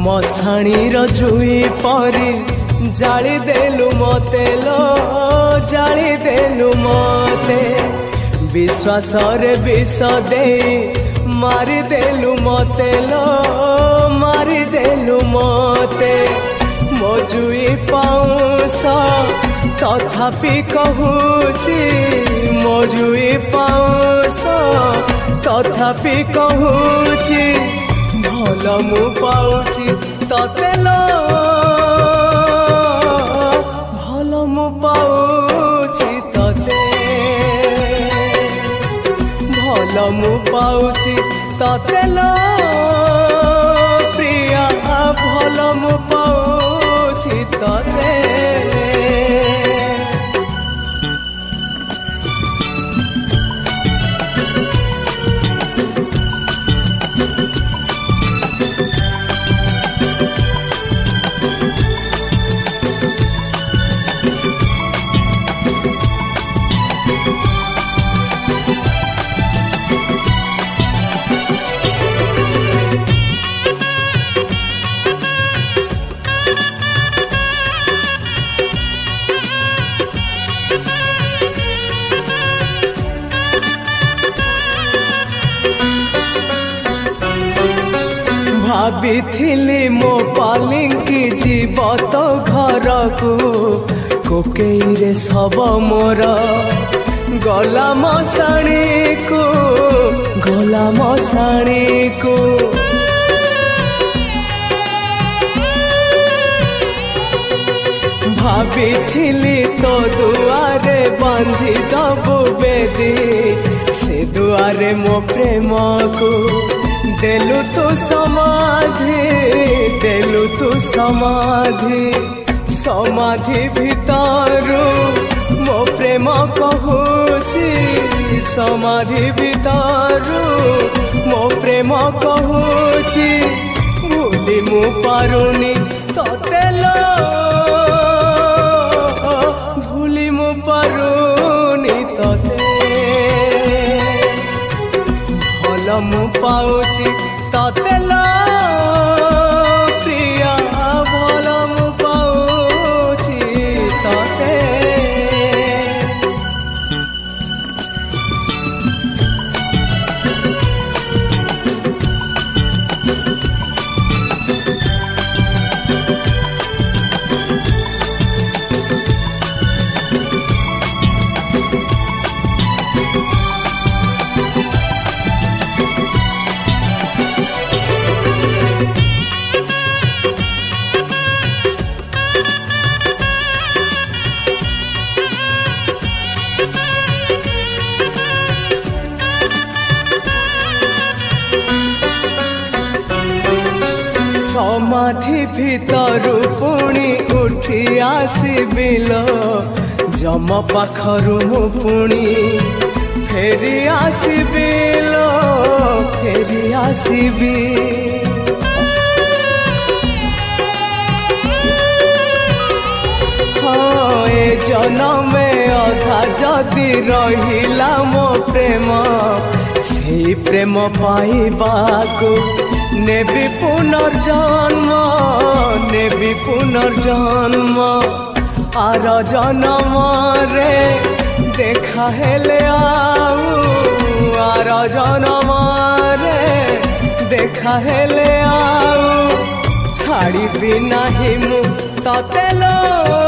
मशाणी जुई परी जाली देलु मते लो जाली देलु मते विश्वास रे विष दे मारी देलु मते लो मारी देलु मते मजुई पाउस तथापि कहूची मजुई पाउस तथापि कहूची भल मु पाउची तते लो भल मु पाउची तते भल मु पाउची तते लो प्रिया भल मु पाउची तते भाभी मो पालिंकी जीव तो घर को कोकेई रे सब मोर गला मशाणी को भाभी तो दुआरे बांधी दबु बेदी से दुआरे मो प्रेम को देलु तू समाधि समाधि भितरु मो प्रेम कहूची समाधि भितरु मो प्रेम कहूची भूली मु पारुनी तते लो भूली मु पारुनी तते भल मु पाउची तते लो प्रिया भल मु पाउची तते समाधि भितरु पुणी उठी आसबिल जम पाखरु मु पुणी फेरी आसबिल फेरी आसबी हाँ ए जनमे अधा जदि रहिला मो प्रेम से प्रेम पाइबाको नेबी पुनर्जन्म आर जन्म रे देखा हेले आर जन्म रे देखा हेले छाड़ी भी नाही मु तते लो